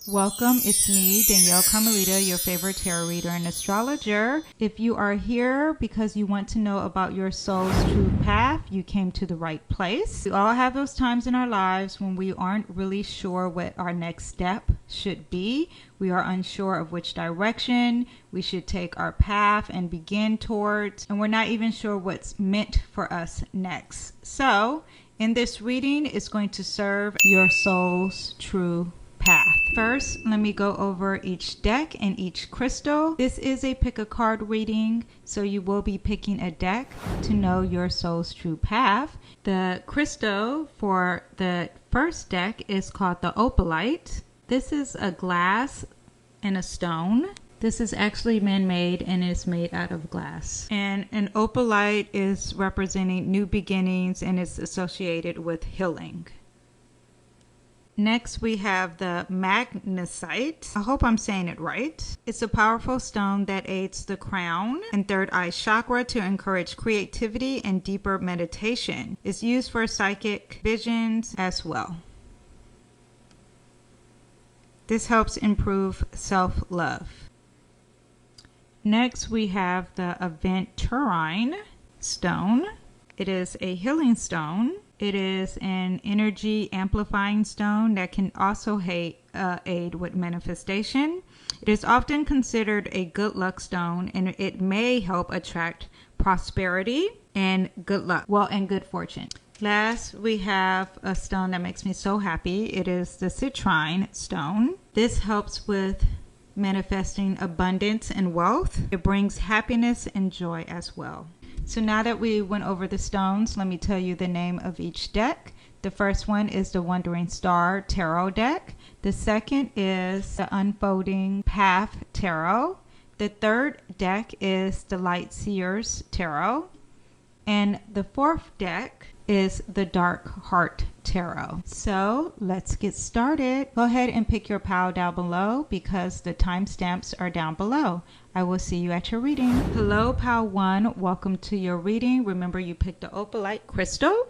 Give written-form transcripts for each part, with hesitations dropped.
Welcome, it's me, Danyell Carmelita, your favorite tarot reader and astrologer. If you are here because you want to know about your soul's true path, you came to the right place. We all have those times in our lives when we aren't really sure what our next step should be. We are unsure of which direction we should take our path and begin towards, and we're not even sure what's meant for us next. So, in this reading, it's going to serve your soul's true path. First, let me go over each deck and each crystal. This is a pick a card reading, so you will be picking a deck to know your soul's true path. The crystal for the first deck is called the opalite. This is a glass and a stone. This is actually man-made and is made out of glass. And an opalite is representing new beginnings and is associated with healing. Next, we have the magnesite. I hope I'm saying it right. It's a powerful stone that aids the crown and third eye chakra to encourage creativity and deeper meditation. It's used for psychic visions as well. This helps improve self-love. Next, we have the aventurine stone. It is a healing stone. It is an energy amplifying stone that can also aid with manifestation. It is often considered a good luck stone, and it may help attract prosperity and good luck, and good fortune. Last, we have a stone that makes me so happy. It is the citrine stone. This helps with manifesting abundance and wealth. It brings happiness and joy as well. So now that we went over the stones, let me tell you the name of each deck. The first one is the Wandering Star Tarot deck. The second is the Unfolding Path Tarot. The third deck is the Light Seers Tarot. And the fourth deck is the Dark Heart Tarot. So let's get started. Go ahead and pick your pile down below because the timestamps are down below. I will see you at your reading. Hello, pile 1. Welcome to your reading. Remember, you picked the opalite crystal.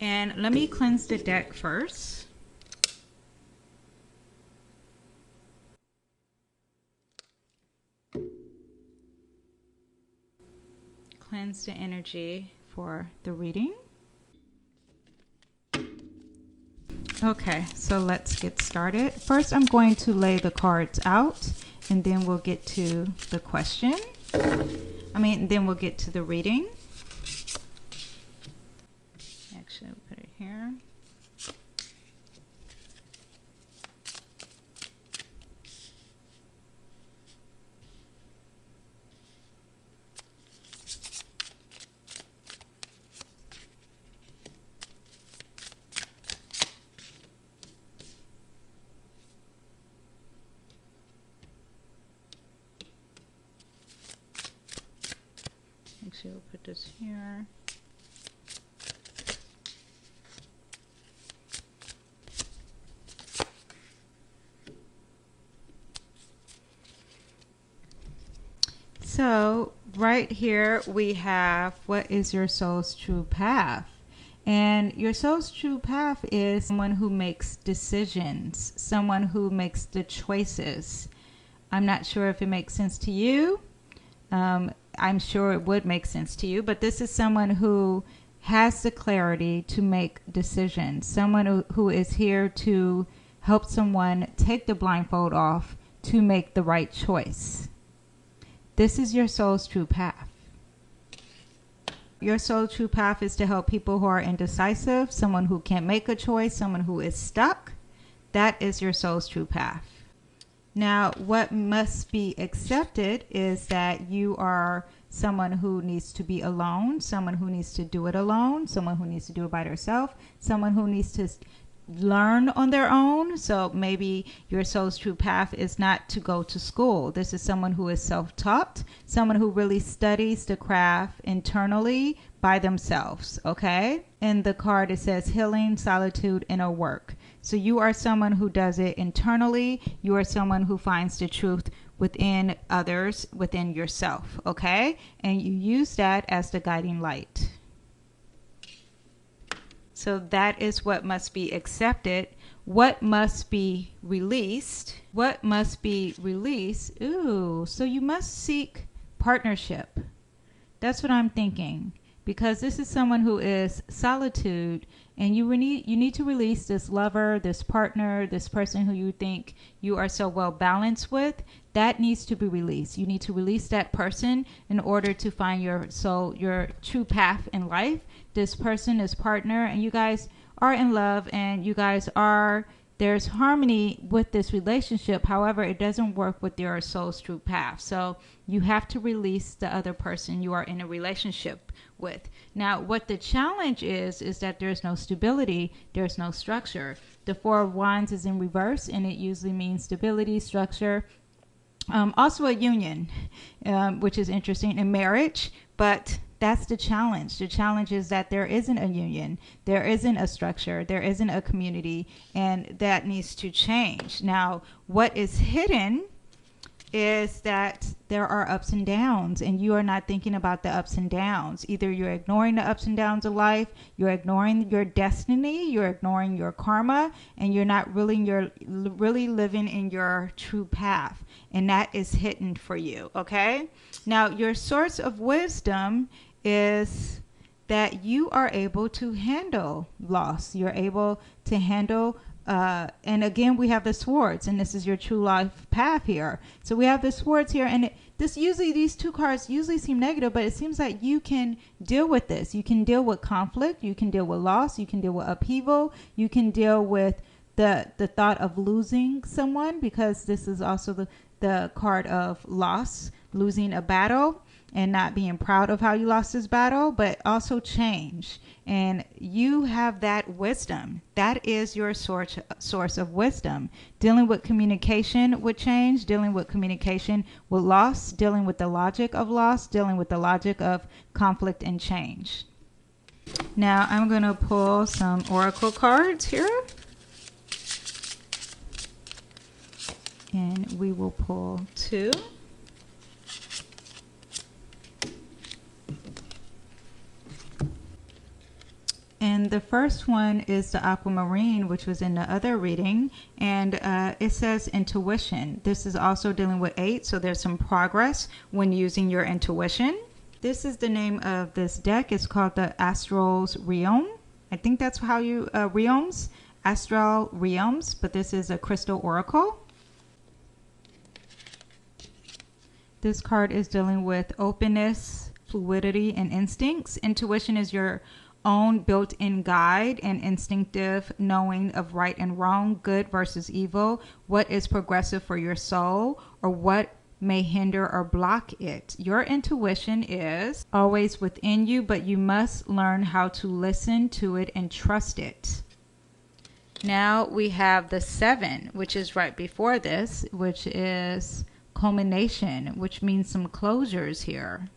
And let me cleanse the deck first. Cleanse the energy for the reading. Okay, so let's get started. First, I'm going to lay the cards out, and then we'll get to the question. Then we'll get to the reading. Actually, I'll put it here. Actually, we'll put this here. So right here we have, what is your soul's true path? And your soul's true path is someone who makes decisions, someone who makes the choices. I'm not sure if it makes sense to you. I'm sure it would make sense to you, but this is someone who has the clarity to make decisions, someone who is here to help someone take the blindfold off to make the right choice. This is your soul's true path. Your soul's true path is to help people who are indecisive, someone who can't make a choice, someone who is stuck. That is your soul's true path. Now, what must be accepted is that you are someone who needs to be alone, someone who needs to do it alone, someone who needs to do it by themselves, someone who needs to learn on their own. So maybe your soul's true path is not to go to school. This is someone who is self-taught, someone who really studies the craft internally by themselves, okay? In the card, it says healing, solitude, inner work. So you are someone who does it internally. You are someone who finds the truth within others, within yourself, okay? And you use that as the guiding light. So that is what must be accepted what must be released? What must be released? Ooh, so you must seek partnership. That's what I'm thinking, because this is someone who is solitude, and you need to release this lover, this partner, this person who you think you are so well balanced with. That needs to be released. You need to release that person in order to find your soul, your true path in life. This person is partner, and you guys are in love, and you guys are, there's harmony with this relationship. However, it doesn't work with your soul's true path. So you have to release the other person you are in a relationship with. Now, what the challenge is that there's no stability, there's no structure. The Four of Wands is in reverse, and it usually means stability, structure. Also a union, which is interesting, in marriage, but that's the challenge. The challenge is that there isn't a union, there isn't a structure, there isn't a community, and that needs to change. Now, what is hidden is that there are ups and downs, and you are not thinking about the ups and downs. Either you're ignoring the ups and downs of life, you're ignoring your destiny, you're ignoring your karma, and you're not really living in your true path, and that is hidden for you. Okay, now your source of wisdom is that you are able to handle loss. You're able to handle and again, we have the swords, and this is your true life path here. So we have the swords here, and these two cards usually seem negative, but it seems like you can deal with this. You can deal with conflict, you can deal with loss, you can deal with upheaval, you can deal with the thought of losing someone, because this is also the card of loss, losing a battle and not being proud of how you lost this battle, but also change. And you have that wisdom. That is your source of wisdom. Dealing with communication with change, dealing with communication with loss, dealing with the logic of loss, dealing with the logic of conflict and change. Now I'm going to pull some oracle cards here. And we will pull 2. And the first one is the aquamarine, which was in the other reading, and it says intuition. This is also dealing with 8, so there's some progress when using your intuition. This is the name of this deck. It's called the Astral's Realm. I think that's how you, Realms, Astral Realms, but this is a crystal oracle. This card is dealing with openness, fluidity, and instincts. Intuition is your own built-in guide and instinctive knowing of right and wrong, good versus evil, what is progressive for your soul, or what may hinder or block it. Your intuition is always within you, but you must learn how to listen to it and trust it. Now we have the 7, which is right before this, which is culmination, which means some closures here,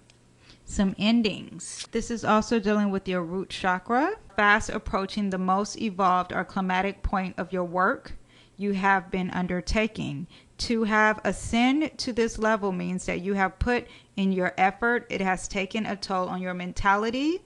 some endings. This is also dealing with your root chakra, fast approaching the most evolved or climatic point of your work you have been undertaking. To have ascend to this level means that you have put in your effort. It has taken a toll on your mentality,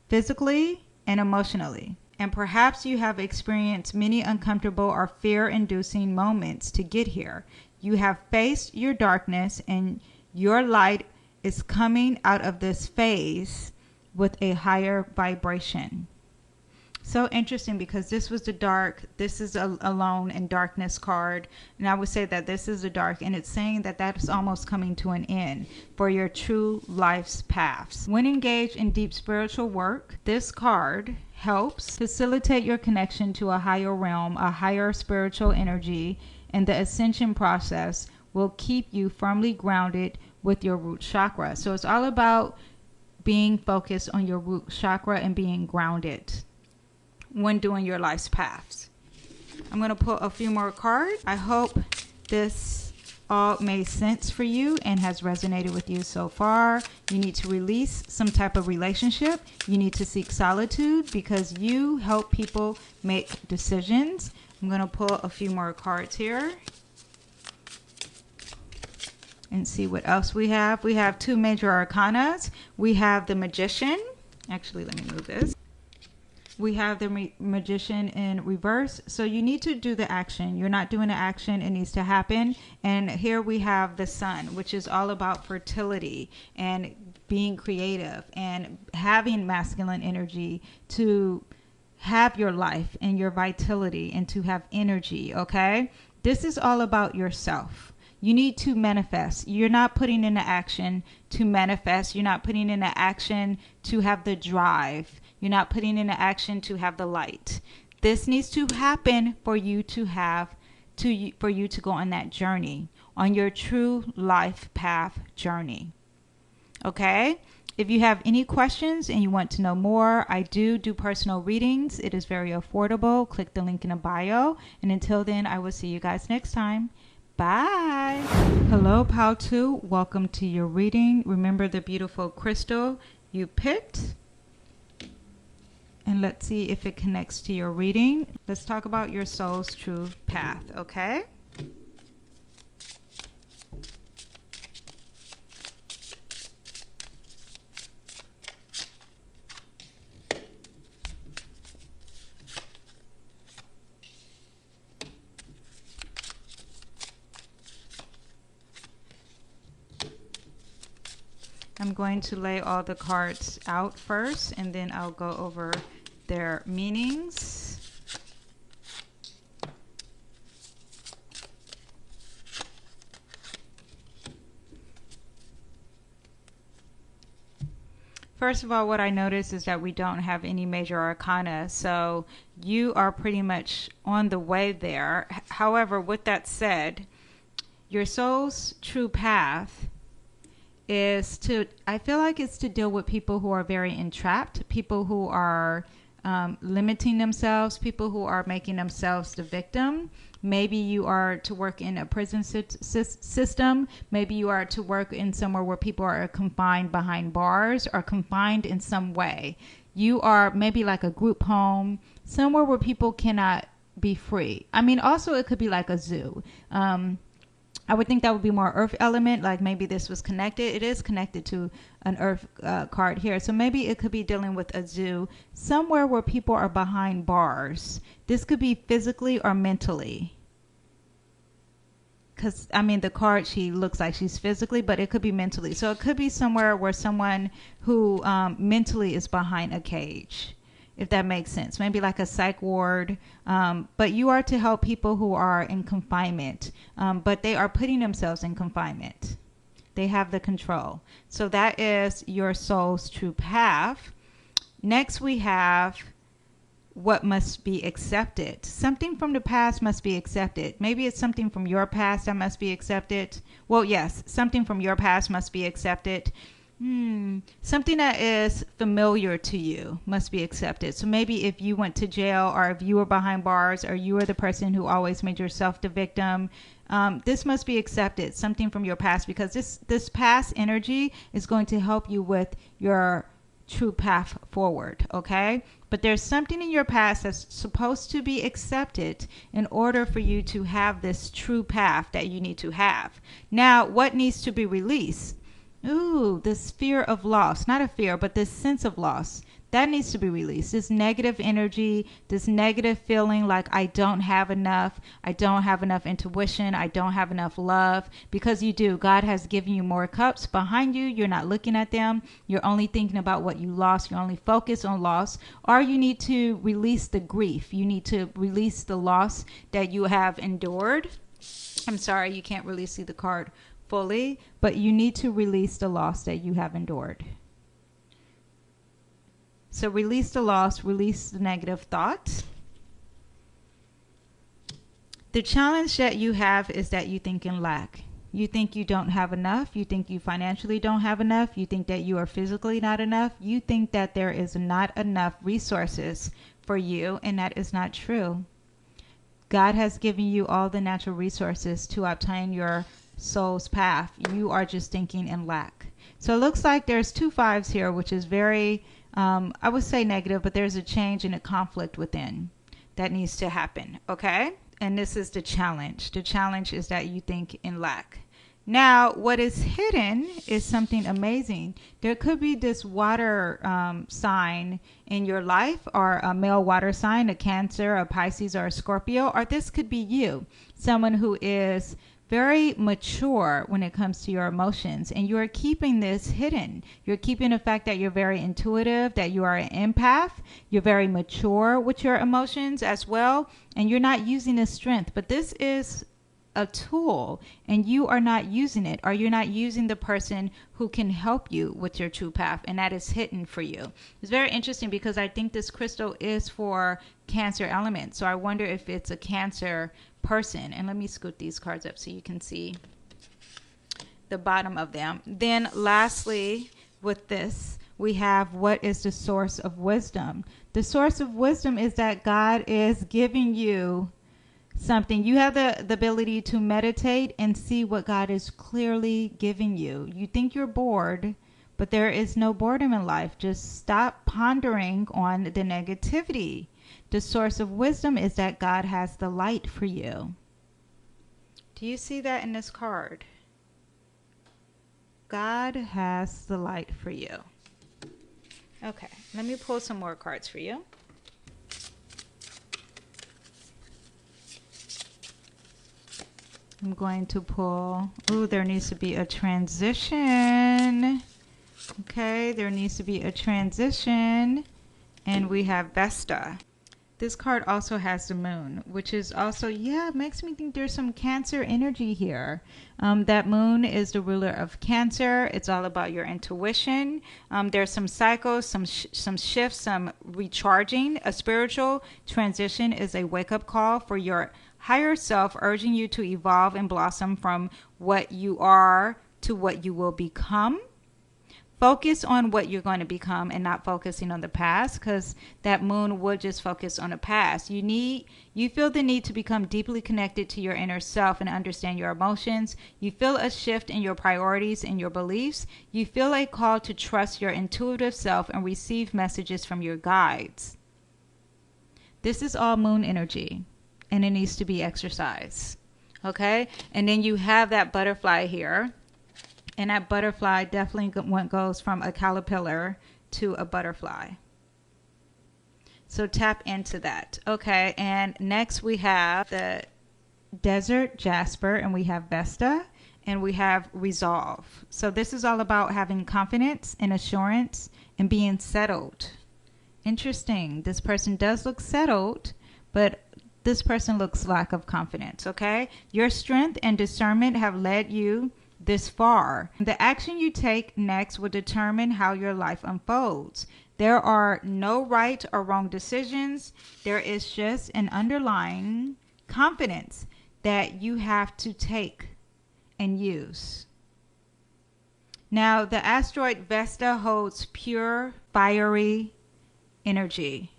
physically, and emotionally. And perhaps you have experienced many uncomfortable or fear-inducing moments to get here. You have faced your darkness, and your light is coming out of this phase with a higher vibration. So interesting, because this was the dark, this is a alone and darkness card, and I would say that this is the dark, and it's saying that that's almost coming to an end for your true life's paths. When engaged in deep spiritual work, this card helps facilitate your connection to a higher realm, a higher spiritual energy, and the ascension process will keep you firmly grounded with your root chakra. So it's all about being focused on your root chakra and being grounded when doing your life's paths. I'm going to pull a few more cards. I hope this all made sense for you and has resonated with you so far. You need to release some type of relationship. You need to seek solitude, because you help people make decisions. I'm going to pull a few more cards here and see what else we have. We have 2 major arcanas. We have the Magician. Actually, let me move this. we have the Magician in reverse. So you need to do the action. You're not doing the action. It needs to happen. And here we have the Sun, which is all about fertility and being creative and having masculine energy to have your life and your vitality and to have energy. Okay. This is all about yourself. You need to manifest. You're not putting in the action to manifest. You're not putting in the action to have the drive. You're not putting in the action to have the light. This needs to happen for you to for you to go on that journey, on your true life path journey. Okay? If you have any questions and you want to know more, I do personal readings. It is very affordable. Click the link in the bio. And until then, I will see you guys next time. Bye. Hello, Pal 2. Welcome to your reading. Remember the beautiful crystal you picked. And let's see if it connects to your reading. Let's talk about your soul's true path, okay? I'm going to lay all the cards out first, and then I'll go over their meanings. First of all, what I notice is that we don't have any major arcana, so you are pretty much on the way there. However, with that said, your soul's true path is I feel like it's to deal with people who are very entrapped, people who are limiting themselves, people who are making themselves the victim. Maybe you are to work in a prison system. Maybe you are to work in somewhere where people are confined behind bars or confined in some way. You are maybe like a group home, somewhere where people cannot be free. I mean, also it could be like a zoo. I would think that would be more earth element, like maybe this was connected. It is connected to an earth card here. So maybe it could be dealing with a zoo, somewhere where people are behind bars. This could be physically or mentally. Because, I mean, the card, she looks like she's physically, but it could be mentally. So it could be somewhere where someone who mentally is behind a cage, if that makes sense. Maybe like a psych ward. But you are to help people who are in confinement. But they are putting themselves in confinement. They have the control. So that is your soul's true path. Next we have what must be accepted. Something from the past must be accepted. Maybe it's something from your past that must be accepted. Well, yes, something from your past must be accepted. Something that is familiar to you must be accepted. So maybe if you went to jail, or if you were behind bars, or you were the person who always made yourself the victim, this must be accepted, something from your past, because this past energy is going to help you with your true path forward, okay? But there's something in your past that's supposed to be accepted in order for you to have this true path that you need to have. Now, what needs to be released? Ooh, this fear of loss. Not a fear, but this sense of loss. That needs to be released. This negative energy, this negative feeling like I don't have enough intuition, I don't have enough love. Because you do. God has given you more cups behind you. You're not looking at them. You're only thinking about what you lost. You're only focused on loss. Or you need to release the grief. You need to release the loss that you have endured. I'm sorry, you can't really see the card fully, but you need to release the loss that you have endured. So release the loss, release the negative thoughts. The challenge that you have is that you think in lack. You think you don't have enough. You think you financially don't have enough. You think that you are physically not enough. You think that there is not enough resources for you, and that is not true. God has given you all the natural resources to obtain your soul's path. You are just thinking in lack. So it looks like there's 2 5s here, which is very, I would say negative, but there's a change and a conflict within that needs to happen. Okay. And this is the challenge. The challenge is that you think in lack. Now, what is hidden is something amazing. There could be this water sign in your life, or a male water sign, a Cancer, a Pisces, or a Scorpio, or this could be you, someone who is very mature when it comes to your emotions, and you're keeping this hidden. You're keeping the fact that you're very intuitive, that you are an empath, you're very mature with your emotions as well, and you're not using this strength. But this is a tool, and you are not using it, or you're not using the person who can help you with your true path, and that is hidden for you. It's very interesting because I think this crystal is for Cancer element, so I wonder if it's a Cancer person. And let me scoot these cards up so you can see the bottom of them. Then lastly, with this, we have, what is the source of wisdom? The source of wisdom is that God is giving you something. You have the ability to meditate and see what God is clearly giving you. You think you're bored, but there is no boredom in life. Just stop pondering on the negativity. The source of wisdom is that God has the light for you. Do you see that in this card? God has the light for you. Okay, let me pull some more cards for you. I'm going to pull, ooh, there needs to be a transition. Okay, there needs to be a transition. And we have Vesta. This card also has the moon, which is also, yeah, it makes me think there's some Cancer energy here. That moon is the ruler of Cancer. It's all about your intuition. There's some cycles, some shifts, some recharging. A spiritual transition is a wake-up call for your higher self, urging you to evolve and blossom from what you are to what you will become. Focus on what you're going to become and not focusing on the past, because that moon would just focus on the past. You feel the need to become deeply connected to your inner self and understand your emotions. You feel a shift in your priorities and your beliefs. You feel a call to trust your intuitive self and receive messages from your guides. This is all moon energy, and it needs to be exercised. Okay? And then you have that butterfly here. And that butterfly definitely goes from a caterpillar to a butterfly. So tap into that. Okay, and next we have the desert jasper, and we have Vesta, and we have resolve. So this is all about having confidence and assurance and being settled. Interesting. This person does look settled, but this person looks lack of confidence. Okay, your strength and discernment have led you this far. The action you take next will determine how your life unfolds. There are no right or wrong decisions. There is just an underlying confidence that you have to take and use. Now, the asteroid Vesta holds pure, fiery energy.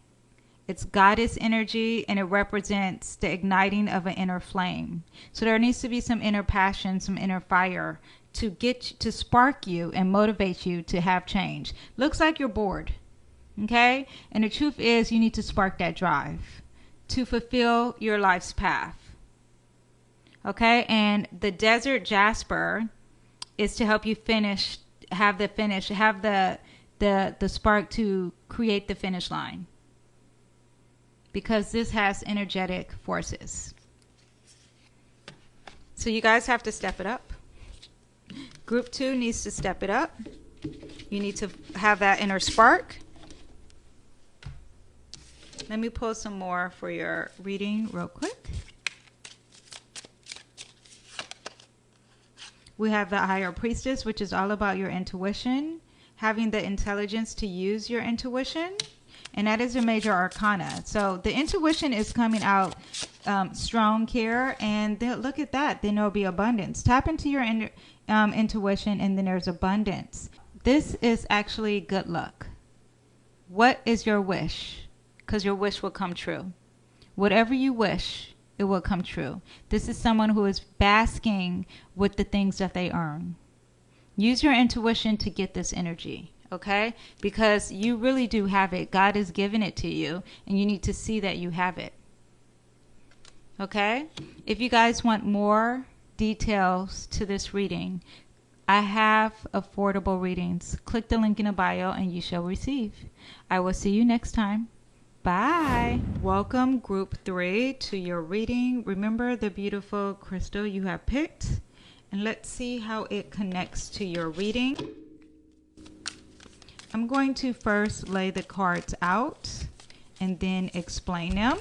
It's goddess energy, and it represents the igniting of an inner flame. So there needs to be some inner passion, some inner fire to spark you and motivate you to have change. Looks like you're bored, okay? And the truth is, you need to spark that drive to fulfill your life's path, okay? And the desert jasper is to help you have the spark to create the finish line, because this has energetic forces. So you guys have to step it up. Group 2 needs to step it up. You need to have that inner spark. Let me pull some more for your reading real quick. We have the higher priestess, which is all about your intuition, having the intelligence to use your intuition. And that is a major arcana. So the intuition is coming out strong here. And look at that. Then there'll be abundance. Tap into your intuition, and then there's abundance. This is actually good luck. What is your wish? Because your wish will come true. Whatever you wish, it will come true. This is someone who is basking with the things that they earn. Use your intuition to get this energy. Okay? Because you really do have it. God has given it to you, and you need to see that you have it. Okay? If you guys want more details to this reading. I have affordable readings. Click the link in the bio and you shall receive. I will see you next time. Bye. Welcome group 3 to your reading. Remember the beautiful crystal you have picked, and let's see how it connects to your reading. I'm going to first lay the cards out and then explain them.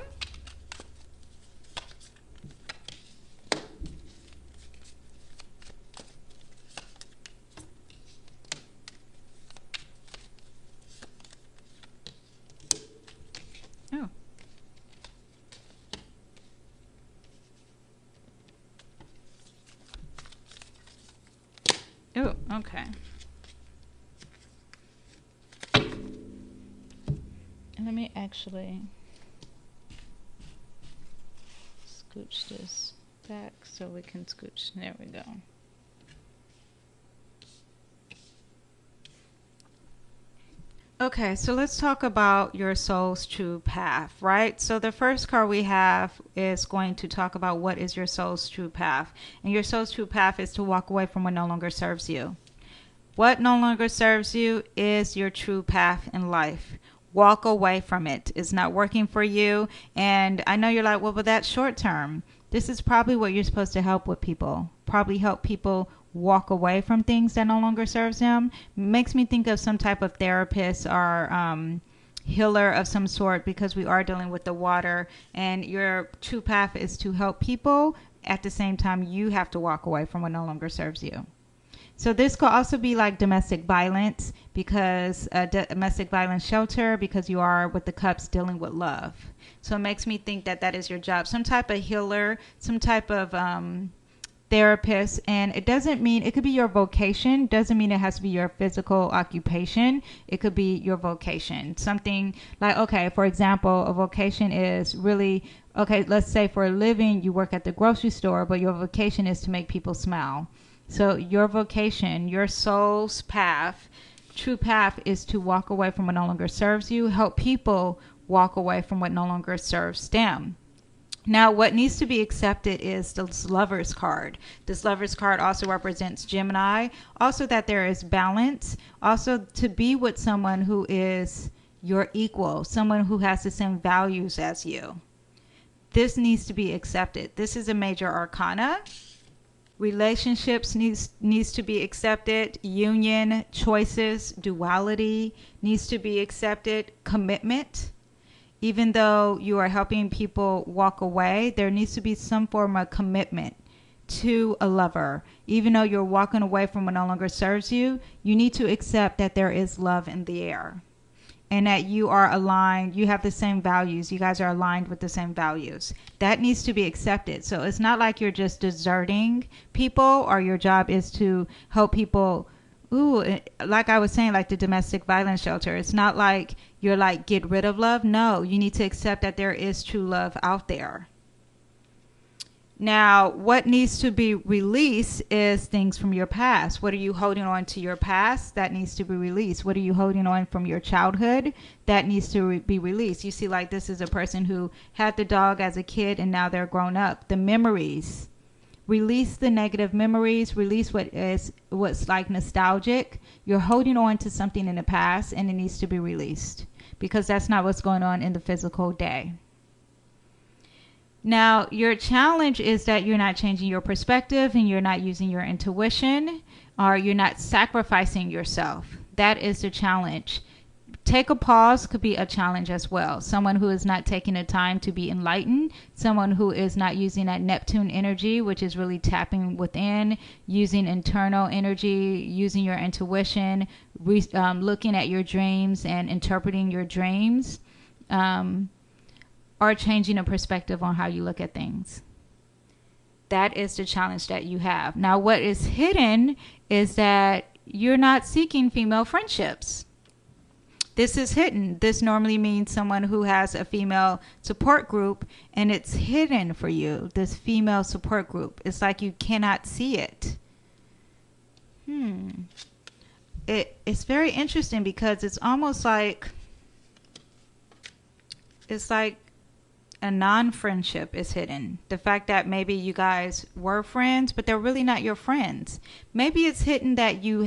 Oh. Oh, okay. Let me actually scooch this back so we can scooch. There we go. Okay, so let's talk about your soul's true path, right? So the first card we have is going to talk about what is your soul's true path. And your soul's true path is to walk away from what no longer serves you. What no longer serves you is your true path in life. Walk away from it. It's not working for you. And I know you're like, well, but that's short term. This is probably what you're supposed to help with people. Probably help people walk away from things that no longer serves them. Makes me think of some type of therapist or healer of some sort, because we are dealing with the water, and your true path is to help people. At the same time, you have to walk away from what no longer serves you. So this could also be like domestic violence, because domestic violence shelter, because you are with the cups dealing with love. So it makes me think that that is your job. Some type of healer, some type of therapist. And it doesn't mean, it could be your vocation. Doesn't mean it has to be your physical occupation. It could be your vocation. Something like, okay, for example, a vocation is really, okay, let's say for a living, you work at the grocery store, but your vocation is to make people smile. So your vocation, your soul's path, true path is to walk away from what no longer serves you, help people walk away from what no longer serves them. Now, what needs to be accepted is this Lover's card. This Lover's card also represents Gemini. Also that there is balance. Also to be with someone who is your equal, someone who has the same values as you. This needs to be accepted. This is a major arcana. Relationships needs to be accepted. Union, choices, duality needs to be accepted. Commitment. Even though you are helping people walk away, there needs to be some form of commitment to a lover. Even though you're walking away from what no longer serves you, you need to accept that there is love in the air. And that you are aligned, you have the same values, you guys are aligned with the same values. That needs to be accepted. So it's not like you're just deserting people, or your job is to help people. Ooh, like I was saying, like the domestic violence shelter. It's not like you're like, get rid of love. No, you need to accept that there is true love out there. Now, what needs to be released is things from your past. What are you holding on to your past? That needs to be released. What are you holding on from your childhood? That needs to be released. You see, like this is a person who had the dog as a kid and now they're grown up. The memories. Release the negative memories. Release what's like nostalgic. You're holding on to something in the past and it needs to be released, because that's not what's going on in the physical day. Now, your challenge is that you're not changing your perspective and you're not using your intuition, or you're not sacrificing yourself. That is the challenge. Take a pause could be a challenge as well. Someone who is not taking the time to be enlightened, someone who is not using that Neptune energy, which is really tapping within, using internal energy, using your intuition, looking at your dreams and interpreting your dreams. Or changing a perspective on how you look at things. That is the challenge that you have. Now, what is hidden is that you're not seeking female friendships. This is hidden. This normally means someone who has a female support group, and it's hidden for you, this female support group. It's like you cannot see it. It's very interesting, because it's almost like, it's like a non-friendship is hidden. The fact that maybe you guys were friends, but they're really not your friends. Maybe it's hidden that you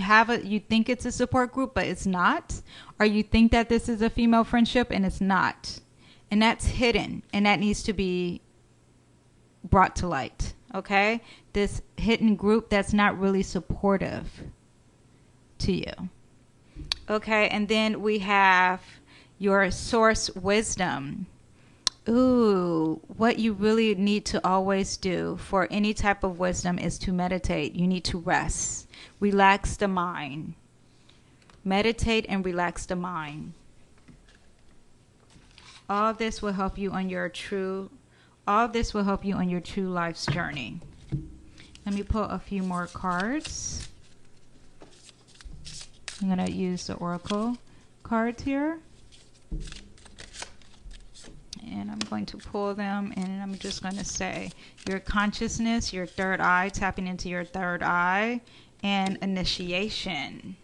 think it's a support group, but it's not. Or you think that this is a female friendship and it's not. And that's hidden, and that needs to be brought to light. Okay? This hidden group that's not really supportive to you. Okay, and then we have your source wisdom. Ooh, what you really need to always do for any type of wisdom is to meditate. You need to rest. Relax the mind. Meditate and relax the mind. All this will help you on your true life's journey. Let me pull a few more cards. I'm going to use the oracle cards here. And I'm going to pull them, and I'm just going to say your consciousness, your third eye, tapping into your third eye, and initiation.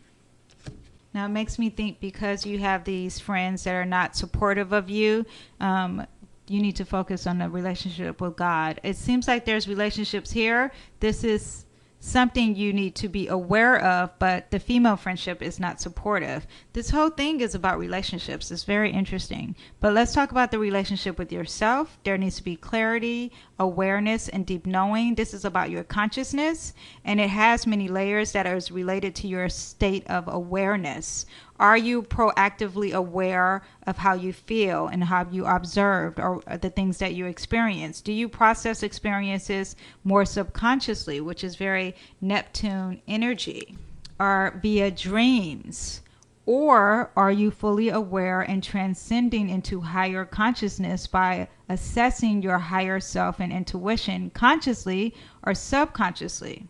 Now, it makes me think, because you have these friends that are not supportive of you, you need to focus on the relationship with God. It seems like there's relationships here. This is something you need to be aware of, but the female friendship is not supportive. This whole thing is about relationships. It's very interesting. But let's talk about the relationship with yourself. There needs to be clarity, awareness, and deep knowing. This is about your consciousness, and it has many layers that are related to your state of awareness. Are you proactively aware of how you feel and how you observed or the things that you experience? Do you process experiences more subconsciously, which is very Neptune energy, or via dreams? Or are you fully aware and transcending into higher consciousness by assessing your higher self and intuition consciously or subconsciously?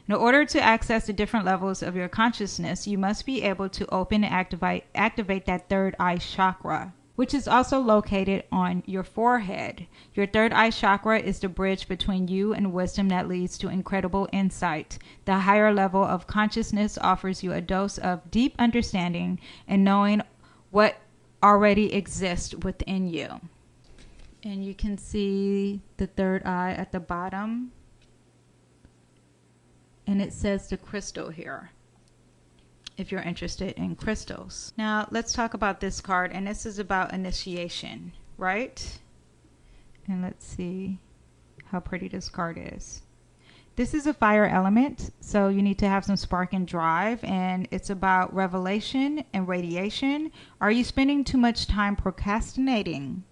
In order to access the different levels of your consciousness, you must be able to open and activate that third eye chakra, which is also located on your forehead. Your third eye chakra is the bridge between you and wisdom that leads to incredible insight. The higher level of consciousness offers you a dose of deep understanding and knowing what already exists within you. And you can see the third eye at the bottom. And it says the crystal here, if you're interested in crystals. Now, let's talk about this card, and this is about initiation, right? And let's see how pretty this card is. This is a fire element, so you need to have some spark and drive, and it's about revelation and radiation. Are you spending too much time procrastinating?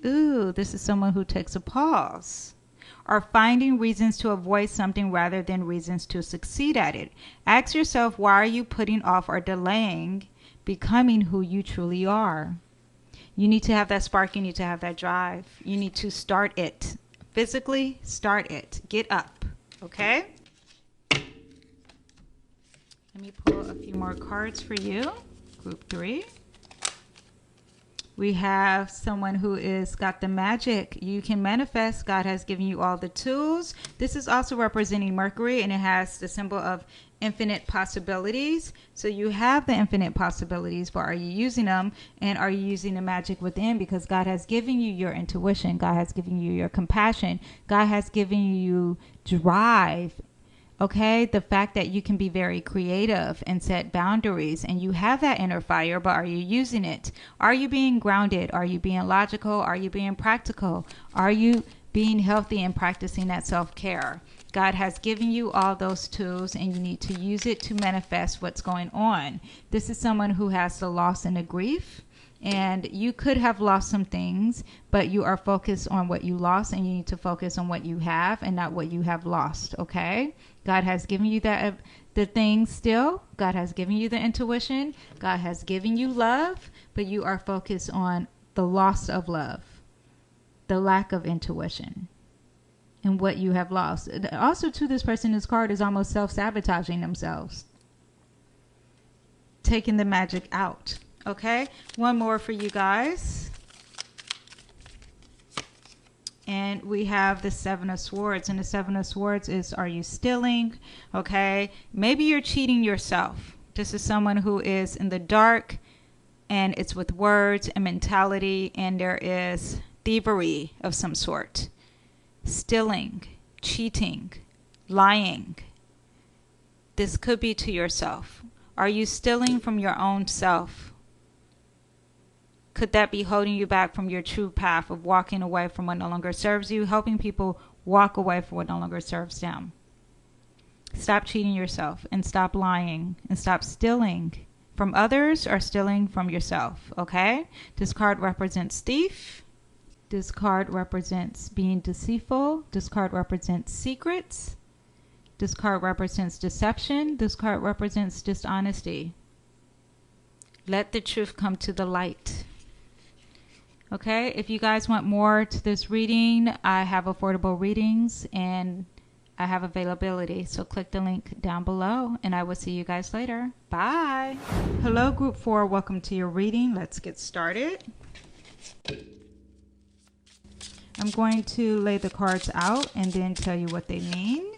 Ooh, this is someone who takes a pause. Are finding reasons to avoid something rather than reasons to succeed at it. Ask yourself, why are you putting off or delaying becoming who you truly are? You need to have that spark. You need to have that drive. You need to start it. Physically, start it. Get up. Okay? Let me pull a few more cards for you. Group 3. We have someone who is got the magic. You can manifest. God has given you all the tools. This is also representing Mercury, and it has the symbol of infinite possibilities. So you have the infinite possibilities, but are you using them? And are you using the magic within? Because God has given you your intuition. God has given you your compassion. God has given you drive. Okay, the fact that you can be very creative and set boundaries, and you have that inner fire, but are you using it? Are you being grounded? Are you being logical? Are you being practical? Are you being healthy and practicing that self-care? God has given you all those tools, and you need to use it to manifest what's going on. This is someone who has the loss and the grief. And you could have lost some things, but you are focused on what you lost, and you need to focus on what you have and not what you have lost. Okay? God has given you the things still. God has given you the intuition. God has given you love, but you are focused on the loss of love, the lack of intuition, and what you have lost. Also, to this person, this card is almost self-sabotaging themselves, taking the magic out. Okay, one more for you guys. And we have the Seven of Swords. And the Seven of Swords is, are you stealing? Okay, maybe you're cheating yourself. This is someone who is in the dark, and it's with words and mentality, and there is thievery of some sort, stealing, cheating, lying. This could be to yourself. Are you stealing from your own self? Could that be holding you back from your true path of walking away from what no longer serves you, helping people walk away from what no longer serves them? Stop cheating yourself and stop lying and stop stealing from others or stealing from yourself, okay? This card represents thief. This card represents being deceitful. This card represents secrets. This card represents deception. This card represents dishonesty. Let the truth come to the light. Okay, if you guys want more to this reading, I have affordable readings and I have availability. So click the link down below and I will see you guys later. Bye. Hello, Group 4. Welcome to your reading. Let's get started. I'm going to lay the cards out and then tell you what they mean.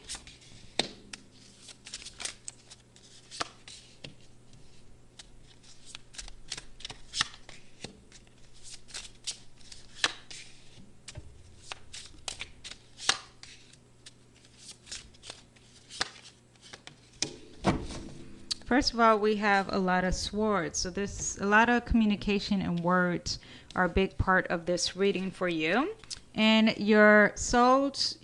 First of all, we have a lot of swords. So a lot of communication and words are a big part of this reading for you. And your soul's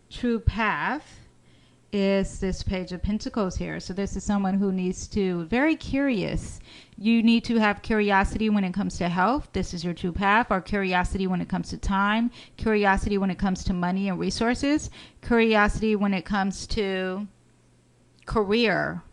true path is this Page of Pentacles here. So this is someone who needs to, very curious. You need to have curiosity when it comes to health. This is your true path. Or curiosity when it comes to time. Curiosity when it comes to money and resources. Curiosity when it comes to career.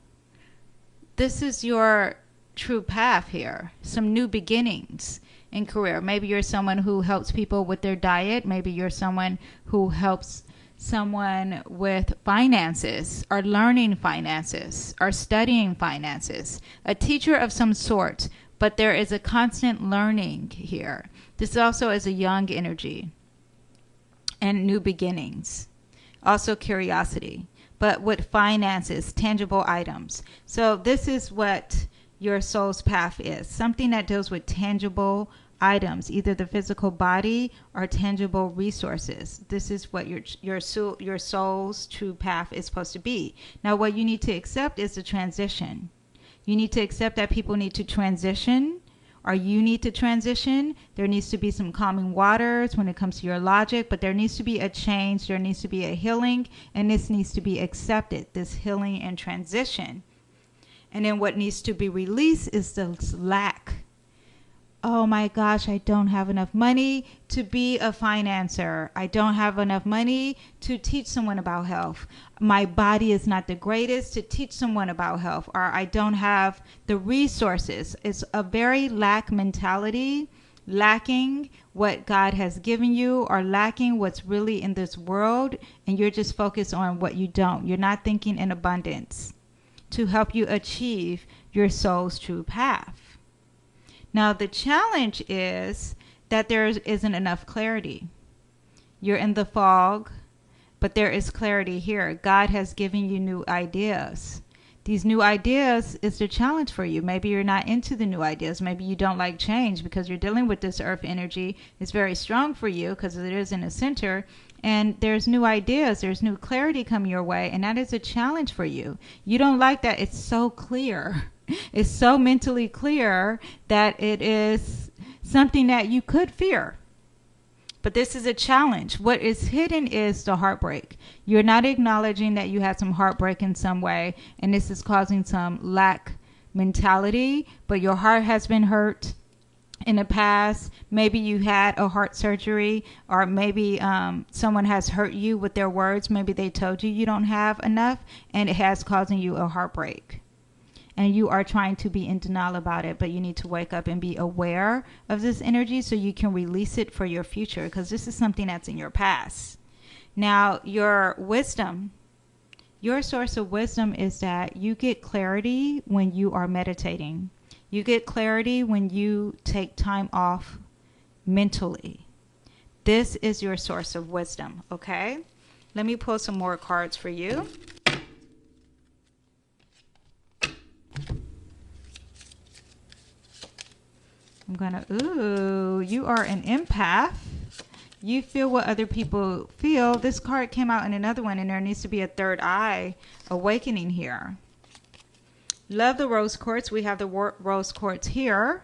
This is your true path here. Some new beginnings in career. Maybe you're someone who helps people with their diet. Maybe you're someone who helps someone with finances or learning finances or studying finances. A teacher of some sort, but there is a constant learning here. This also is a young energy and new beginnings. Also curiosity, but with finances, tangible items. So this is what your soul's path is. Something that deals with tangible items, either the physical body or tangible resources. This is what your soul's true path is supposed to be. Now, what you need to accept is the transition. You need to accept that people need to transition, or you need to transition. There needs to be some calming waters when it comes to your logic, but there needs to be a change. There needs to be a healing, and this needs to be accepted, this healing and transition. And then what needs to be released is the lack. Oh my gosh, I don't have enough money to be a financer. I don't have enough money to teach someone about health. My body is not the greatest to teach someone about health. Or I don't have the resources. It's a very lack mentality, lacking what God has given you or lacking what's really in this world. And you're just focused on what you don't. You're not thinking in abundance to help you achieve your soul's true path. Now, the challenge is that there isn't enough clarity. You're in the fog, but there is clarity here. God has given you new ideas. These new ideas is the challenge for you. Maybe you're not into the new ideas. Maybe you don't like change because you're dealing with this earth energy. It's very strong for you because it is in the center. And there's new ideas. There's new clarity coming your way. And that is a challenge for you. You don't like that it's so clear. It's so mentally clear that it is something that you could fear. But this is a challenge. What is hidden is the heartbreak. You're not acknowledging that you had some heartbreak in some way, and this is causing some lack mentality, but your heart has been hurt in the past. Maybe you had a heart surgery, or maybe someone has hurt you with their words. Maybe they told you you don't have enough, and it has causing you a heartbreak. And you are trying to be in denial about it, but you need to wake up and be aware of this energy so you can release it for your future, because this is something that's in your past. Now, your wisdom, your source of wisdom is that you get clarity when you are meditating. You get clarity when you take time off mentally. This is your source of wisdom, okay? Let me pull some more cards for you. Ooh, you are an empath. You feel what other people feel. This card came out in another one, and there needs to be a third eye awakening here. Love the rose quartz. We have the rose quartz here.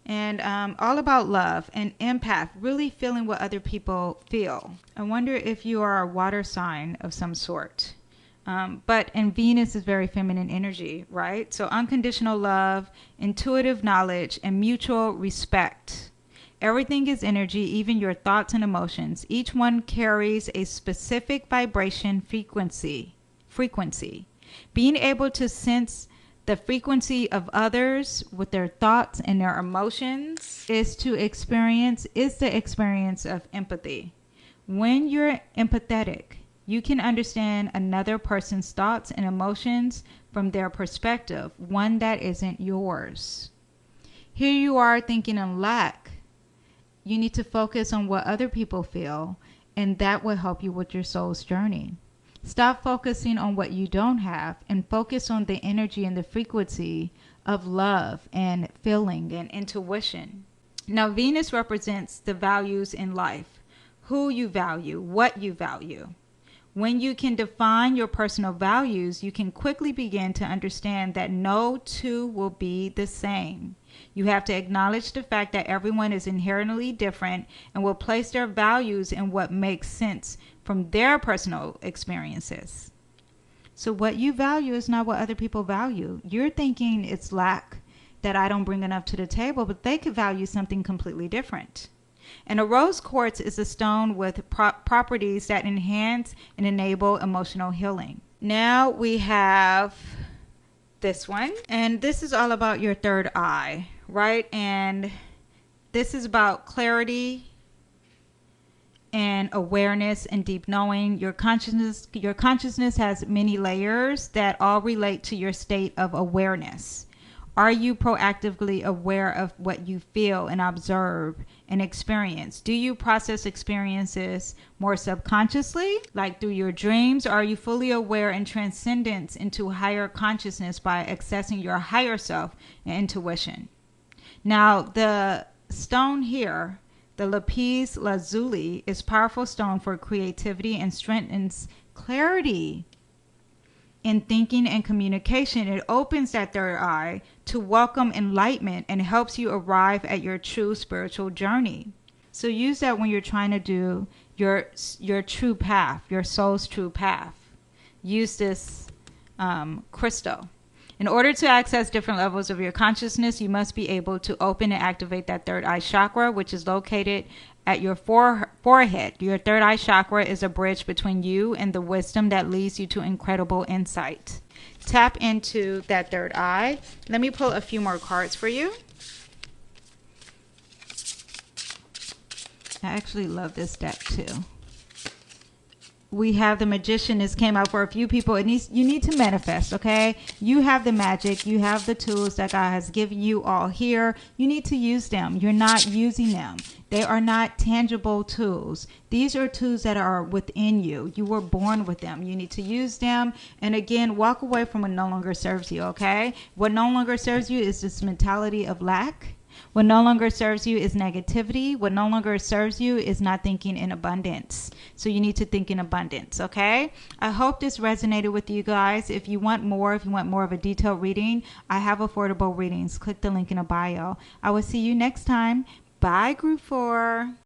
And all about love and empath, really feeling what other people feel. I wonder if you are a water sign of some sort. And Venus is very feminine energy, right? So unconditional love, intuitive knowledge, and mutual respect. Everything is energy, even your thoughts and emotions. Each one carries a specific vibration frequency. Being able to sense the frequency of others with their thoughts and their emotions is the experience of empathy. When you're empathetic, you can understand another person's thoughts and emotions from their perspective, one that isn't yours. Here you are thinking in lack. You need to focus on what other people feel, and that will help you with your soul's journey. Stop focusing on what you don't have and focus on the energy and the frequency of love and feeling and intuition. Now, Venus represents the values in life, who you value, what you value. When you can define your personal values, you can quickly begin to understand that no two will be the same. You have to acknowledge the fact that everyone is inherently different and will place their values in what makes sense from their personal experiences. So what you value is not what other people value. You're thinking it's lack, that I don't bring enough to the table, but they could value something completely different. And a rose quartz is a stone with properties that enhance and enable emotional healing. Now we have this one, and this is all about your third eye, right? And this is about clarity and awareness and deep knowing. Your consciousness has many layers that all relate to your state of awareness. Are you proactively aware of what you feel and observe and experience? Do you process experiences more subconsciously, like through your dreams? Or are you fully aware and transcendence into higher consciousness by accessing your higher self and intuition? Now, the stone here, the lapis lazuli, is a powerful stone for creativity and strengthens clarity in thinking and communication. It opens that third eye to welcome enlightenment and helps you arrive at your true spiritual journey. So use that when you're trying to do your true path, your soul's true path. Use this crystal. In order to access different levels of your consciousness, you must be able to open and activate that third eye chakra, which is located at your forehead. Your third eye chakra is a bridge between you and the wisdom that leads you to incredible insight. Tap into that third eye. Let me pull a few more cards for you. I actually love this deck too. We have the Magician. This came out for a few people. You need to manifest, okay? You have the magic. You have the tools that God has given you all here. You need to use them. You're not using them. They are not tangible tools. These are tools that are within you. You were born with them. You need to use them. And again, walk away from what no longer serves you, okay? What no longer serves you is this mentality of lack. What no longer serves you is negativity. What no longer serves you is not thinking in abundance. So you need to think in abundance, okay? I hope this resonated with you guys. If you want more of a detailed reading, I have affordable readings. Click the link in the bio. I will see you next time. Bye, Group 4.